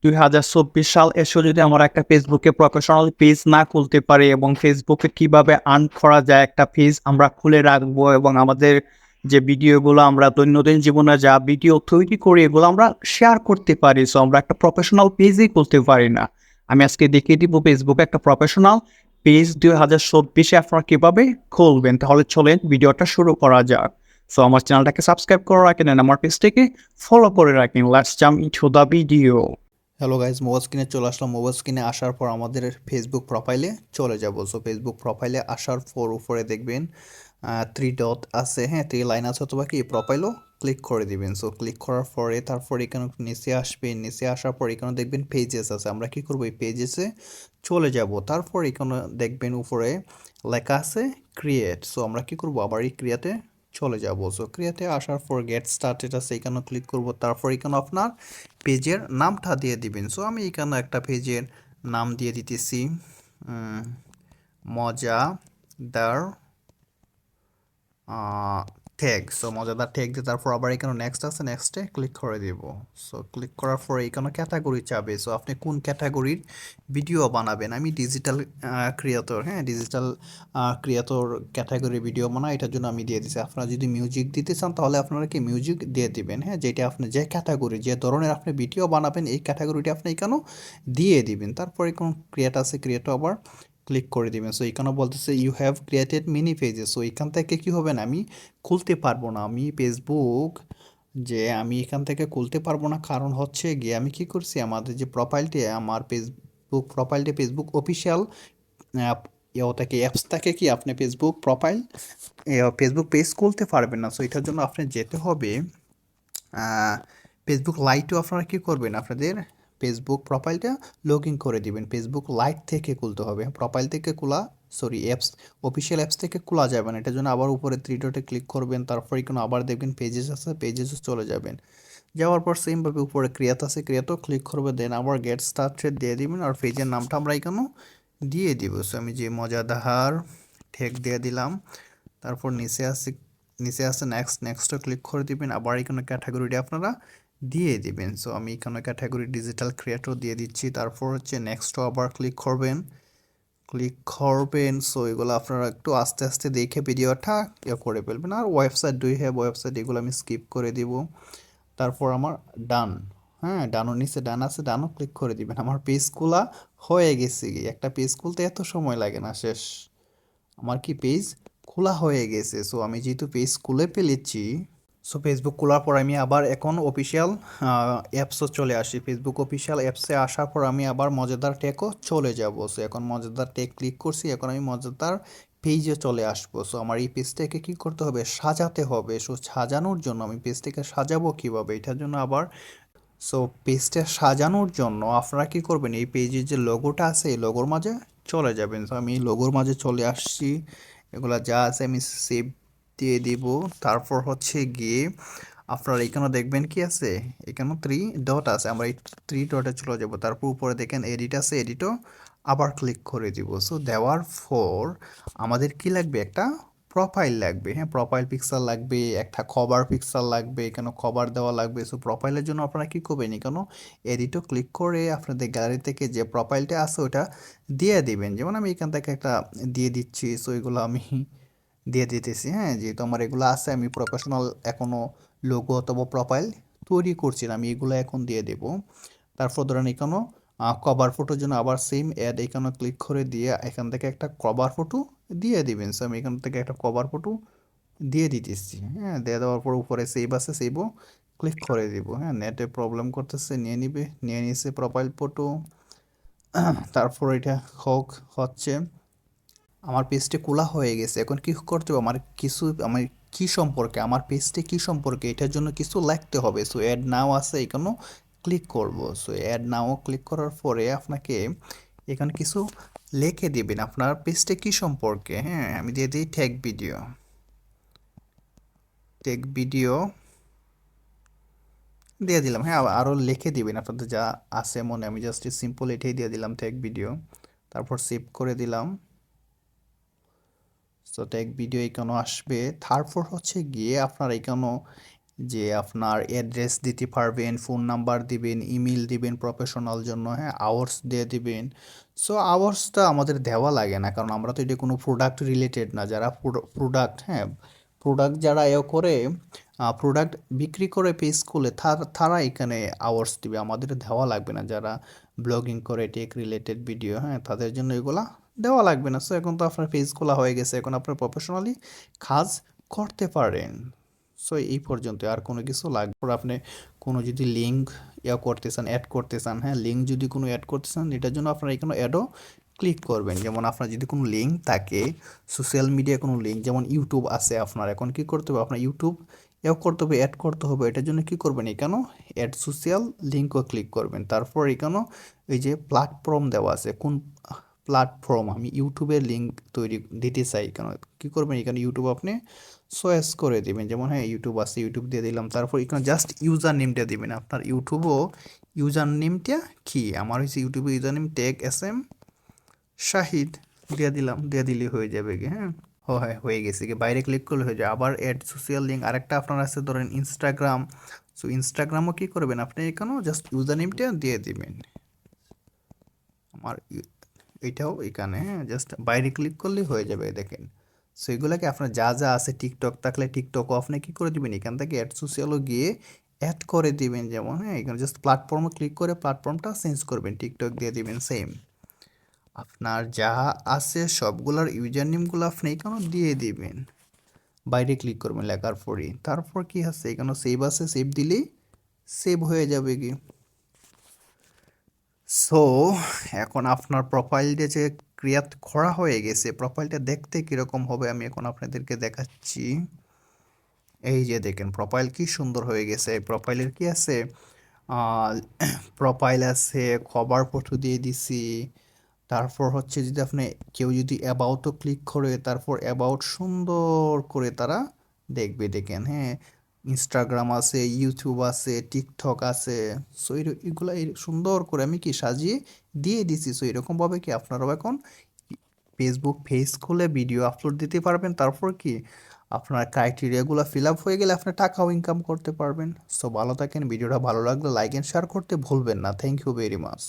2024 সাল এসেও যদি আমরা একটা ফেসবুকে প্রফেশনাল পেজ না খুলতে পারি এবং ফেসবুকে কিভাবে আর্ন করা যায় একটা পেজ আমরা খুলে রাখবো এবং আমাদের যে ভিডিওগুলো আমরা দৈনন্দিন জীবনে যা ভিডিও তৈরি করি এগুলো আমরা শেয়ার করতে পারি। সো আমরা একটা প্রফেশনাল পেজই খুলতে পারি না। আমি আজকে দেখিয়ে দিব ফেসবুকে একটা প্রফেশনাল পেজ 2024-এ আপনারা কিভাবে খুলবেন। তাহলে চলেন ভিডিওটা শুরু করা যাক। সো আমার চ্যানেলটাকে সাবস্ক্রাইব করে রাখেন and আমার পেজটাকে ফলো করে রাখেন। Let's jump into the video. Hello guys, mobile স্ক্রিনে চলে আসলাম। মোবাইল স্ক্রিনে আসার পর আমাদের ফেসবুক প্রোফাইলে চলে যাব। সো ফেসবুক প্রোফাইলে আসার পর উপরে দেখবেন 3 ডট আছে, হ্যাঁ 3 লাইন আছে, অথবা কি প্রোফাইলও ক্লিক করে দিবেন। সো ক্লিক করার পরে তারপর এখানে নিচে আসবেন। নিচে আসার পর এখানে দেখবেন পেজেস আছে। আমরা কি করবো, এই পেজেসে চলে যাব। তারপর এখানে দেখবেন উপরে লেখা আছে ক্রিয়েট। সো আমরা কি করব, আবার এই ক্রিয়েটে চলে যাব। সো ক্রিয়েটে আসার পর গেট স্টার্টেড আছে, এখানে ক্লিক করব। তারপর এখানে আপনার পেজের নামটা দিয়ে দিবেন। সো আমি এখানে একটা পেজের নাম দিয়ে দিতেছি মজাদার ট্যাগ। সো মজাদার ট্যাগ দিয়ে তারপর আবার এখানে নেক্সট আছে, নেক্সটে ক্লিক করে দিব। সো ক্লিক করার পরে এখানে ক্যাটাগরি চাবে। সো আপনি কোন ক্যাটাগরির ভিডিও বানাবেন। আমি ডিজিটাল ক্রিয়েটর, হ্যাঁ ডিজিটাল ক্রিয়েটর ক্যাটাগরি ভিডিও বানাই, এটার জন্য আমি দিয়ে দিচ্ছি। আপনারা যদি মিউজিক দিতে চান তাহলে আপনারা কি মিউজিক দিয়ে দিবেন, হ্যাঁ যেটা আপনি যে ক্যাটাগরি যে ধরনের আপনি ভিডিও বানাবেন এই ক্যাটাগরিটা আপনি এখানেও দিয়ে দিবেন। তারপর এখানে ক্রিয়েট আছে, ক্রিয়েট আবার ক্লিক করে দিবেন। সো এখানে বলতেছে you have created mini pages. So এখান থেকে কি হবে না, আমি খুলতে পারবো না। আমি ফেসবুক যে আমি এখান থেকে খুলতে পারবো না, কারণ হচ্ছে গিয়ে আমি কি করছি, আমাদের যে প্রোফাইলটি আমার ফেসবুক প্রোফাইলটি ফেসবুক অফিসিয়াল ওটাকে অ্যাপসটাকে কি আপনি ফেসবুক প্রোফাইল ফেসবুক পেজ খুলতে পারবেন না। সো এটার জন্য আপনি যেতে হবে ফেসবুক লাইটও আপনারা কী করবেন, আপনাদের ফেসবুক প্রোফাইলটা লগ ইন করে দিবেন। ফেসবুক লাইট থেকে খুলতে হবে, প্রোফাইল থেকে খোলা, সরি অ্যাপস অফিসিয়াল অ্যাপস থেকে খোলা যাবে না। এটার জন্য আবার উপরে 3 ডটে ক্লিক করবেন। তারপর এখানে আবার দেখবেন পেজেস আছে, পেজেসে চলে যাবেন। যাওয়ার পর সেমভাবে উপরে ক্রিয়েট আছে, ক্রিয়েটও ক্লিক করবে। দেন আবার গেট স্টার্টেড দিয়ে দিবেন। আর পেজের নামটা আমরা এখানেও দিয়ে দিব। সো আমি যে মজাদার ঠেক দিয়ে দিলাম। তারপর নিচে আছে নেক্সট, নেক্সটও ক্লিক করে দিবেন। আবার এখানে ক্যাটাগরিটা আপনারা দিয়ে দিবেন। সো আমি এখানে ক্যাটাগরি ডিজিটাল ক্রিয়েটর দিয়ে দিচ্ছি। তারপর হচ্ছে নেক্সটও আবার ক্লিক করবেন। সো এগুলো আপনারা একটু আস্তে আস্তে দেখে ভিডিওটা করে ফেলবেন। আর ওয়েবসাইট ওয়েবসাইট এগুলো আমি স্কিপ করে দিব। তারপর আমার ডান, হ্যাঁ ডানও নিচে ডান আছে, ডানও ক্লিক করে দিবেন। আমার পেজ খোলা হয়ে গেছে। একটা পেজ খুলতে এত সময় লাগে না, শেষ আমার কি পেজ খোলা হয়ে গেছে। সো আমি যেহেতু পেজ খুলে ফেলেছি, সো ফেসবুক খোলার পর আমি আবার এখন অফিসিয়াল অ্যাপসও চলে আসি। ফেসবুক অফিসিয়াল অ্যাপসে আসার পর আমি আবার মজাদার টেকও চলে যাব। সো এখন মজাদার টেক ক্লিক করছি, এখন আমি মজাদার পেজে চলে আসবো। সো আমার এই পেজটাকে কী করতে হবে, সাজাতে হবে। সো সাজানোর জন্য আমি পেজটাকে সাজাবো কীভাবে, এটার জন্য আবার সো পেজটা সাজানোর জন্য আপনারা কী করবেন, এই পেজের যে লোগোটা আছে এই লোগোর মাঝে চলে যাবেন। তো আমি লোগোর মাঝে চলে আসছি, এগুলা যা আছে আমি সেভ দিয়ে দিব। তারপর হচ্ছে গিয়ে আপনারা এখানে দেখবেন কি আছে, এখানে 3 ডট আছে, আমরা এই 3 ডটে চলে যাব। তারপর উপরে দেখেন এডিট আছে, এডিটও আবার ক্লিক করে দিব। সো দেওয়ার পর আমাদের কি লাগবে, একটা প্রোফাইল লাগবে, হ্যাঁ প্রোফাইল পিকচার লাগবে, একটা কভার পিকচার লাগবে, এখানে কভার দেওয়া লাগবে। সো প্রোফাইলের জন্য আপনারা কী করবেন, এখানে এডিটও ক্লিক করে আপনাদের গ্যালারি থেকে যে প্রোফাইলটা আছে ওটা দিয়ে দিবেন। যেমন আমি এখান থেকে একটা দিয়ে দিচ্ছি। সো এগুলো আমি দিয়ে দিতেছি, হ্যাঁ যেহেতু আমার এগুলো আছে, আমি প্রফেশনাল এখনও লোগো অথবা প্রোফাইল তৈরি করছি না, আমি এগুলো এখন দিয়ে দেব। তারপর ধরেন এখানেও কভার ফটোর জন্য আবার সেম অ্যাড এখানে ক্লিক করে দিয়ে এখান থেকে একটা কভার ফটো দিয়ে দিবেন। সো আমি এখান থেকে একটা কভার ফটো দিয়ে দিতেছি, হ্যাঁ দিয়ে দেওয়ার পর উপরে সেভ আছে, সেভও ক্লিক করে দিব। হ্যাঁ নেটে প্রবলেম করতেছে, নিয়ে নিছে প্রোফাইল ফটো। তারপর এটা হচ্ছে আমার পেজটি খোলা হয়ে গেছে। এখন কি করতে হবে, আমার কি সম্পর্কে, আমার পেজটি কি সম্পর্কে এটার জন্য কিছু লিখতে হবে। সো অ্যাড নাও আছে, এখানেও ক্লিক করব। সো অ্যাড নাও ক্লিক করার পরে আপনাকে এখানে কিছু লিখে দিবেন আপনার পেজটি কি সম্পর্কে। হ্যাঁ আমি দিয়ে দিই টেক ভিডিও দিয়ে দিলাম। হ্যাঁ আরও লিখে দিবেন আপনাদের যা আছে মনে, আমি জাস্ট সিম্পল এটাই দিয়ে দিলাম টেক ভিডিও। তারপর সেভ করে দিলাম। সো টেক ভিডিও এখানেও আসবে। তারপর হচ্ছে গিয়ে আপনার এখানেও যে আপনার অ্যাড্রেস দিতে পারবেন, ফোন নাম্বার দিবেন, ইমেল দিবেন প্রফেশনাল জন্য, হ্যাঁ, আওয়ার্স দিয়ে দিবেন। সো আওয়ার্সটা আমাদের দেওয়া লাগে না, কারণ আমরা তো এটা কোনো প্রোডাক্ট রিলেটেড না। যারা প্রোডাক্ট, হ্যাঁ, প্রোডাক্ট যারা করে প্রোডাক্ট বিক্রি করে পেজ খুলে তারা এখানে আওয়ার্স দিবে, আমাদের দেওয়া লাগবে না। যারা ব্লগিং করে টেক রিলেটেড ভিডিও, হ্যাঁ, তাদের জন্য এগুলা দেওয়া লাগবে না। সো এখন তো আপনার পেজ খোলা হয়ে গেছে, এখন আপনার প্রফেশনালি কাজ করতে পারেন। সো এই পর্যন্ত, আর কোনো কিছু লাগবে না। আপনি কোনো যদি লিঙ্ক করতে চান, অ্যাড করতে চান, হ্যাঁ, লিঙ্ক যদি কোনো অ্যাড করতে চান, এটার জন্য আপনারা এখানে অ্যাডও ক্লিক করবেন। যেমন আপনার যদি কোনো লিঙ্ক থাকে, সোশ্যাল মিডিয়া কোনো লিঙ্ক, যেমন ইউটিউব আছে আপনার, এখন কি করতে হবে, আপনার ইউটিউব করতে হবে, অ্যাড করতে হবে। এটার জন্য কি করবেন, এখানেও অ্যাড সোশ্যাল লিঙ্কও ক্লিক করবেন। তারপর এখানেও এই যে প্ল্যাটফর্ম দেওয়া আছে, কোন প্ল্যাটফর্ম আমি ইউটিউবের লিঙ্ক তৈরি দিতে চাই, কেন কী করবেন, এখানে ইউটিউব আপনি চয়েস করে দিবেন। যেমন হ্যাঁ, ইউটিউব আছে, ইউটিউব দিয়ে দিলাম। তারপর এখানে জাস্ট ইউজার নেমটা দিবেন। আপনার ইউটিউবও ইউজার নেমটা কি, আমার হচ্ছে ইউটিউবে user name tech S M Shahid দিয়ে দিলাম, দিয়ে দিলে হয়ে যাবে কি, হ্যাঁ। ও হ্যাঁ, হয়ে গেছে কি, বাইরে ক্লিক করলে হয়ে যায়। আবার অ্যাড সোশ্যাল লিঙ্ক আরেকটা আপনার আছে, ধরেন ইনস্টাগ্রাম। সো ইনস্টাগ্রামও কী করবেন, আপনি এখানেও জাস্ট ইউজার নেমটা দিয়ে দিবেন। আমার এটাও এখানে, হ্যাঁ, জাস্ট বাইরে ক্লিক করলেই হয়ে যাবে, দেখেন। সো এগুলোকে আপনার যা যা আছে, টিকটক থাকলে টিকটকও আপনি কী করে দিবেন, এখান থেকে অ্যাড সোশ্যালও গিয়ে অ্যাড করে দিবেন। যেমন হ্যাঁ, এখানে জাস্ট প্ল্যাটফর্মে ক্লিক করে প্ল্যাটফর্মটা চেঞ্জ করবেন, টিকটক দিয়ে দিবেন সেম। আপনার যা আছে সবগুলোর ইউজার নেমগুলো আপনি এখানে দিয়ে দিবেন, বাইরে ক্লিক করবেন লেখার পরই। তারপর কি আছে, এখানে সেভ আছে, সেভ দিলেই সেভ হয়ে যাবে কি। সো এখন আপনার প্রোফাইলটা যে ক্রিয়েট করা হয়ে গেছে, প্রোফাইলটা দেখতে কীরকম হবে আমি এখন আপনাদেরকে দেখাচ্ছি। এই যে দেখেন, প্রোফাইল কি সুন্দর হয়ে গেছে। প্রোফাইলের কি আছে, প্রোফাইল আছে, কভার ফটো দিয়ে দিছি। তারপর হচ্ছে যদি আপনি কেউ যদি অ্যাবাউটও ক্লিক করে, তারপর অ্যাবাউট সুন্দর করে তারা দেখবে, দেখেন, হ্যাঁ। ইনস্টাগ্রাম আছে, ইউটিউব আছে, টিকটক আছে। সো এগুলো সুন্দর করে আমি কি সাজিয়ে দিয়ে দিছি। সো এরকমভাবে কি আপনারাও এখন ফেসবুক পেজ খুলে ভিডিও আপলোড দিতে পারবেন। তারপর কি আপনার ক্রাইটেরিয়াগুলো ফিল আপ হয়ে গেলে আপনি টাকাও ইনকাম করতে পারবেন। সো ভালো থাকেন, ভিডিওটা ভালো লাগলে লাইক এন্ড শেয়ার করতে ভুলবেন না। Thank you very much.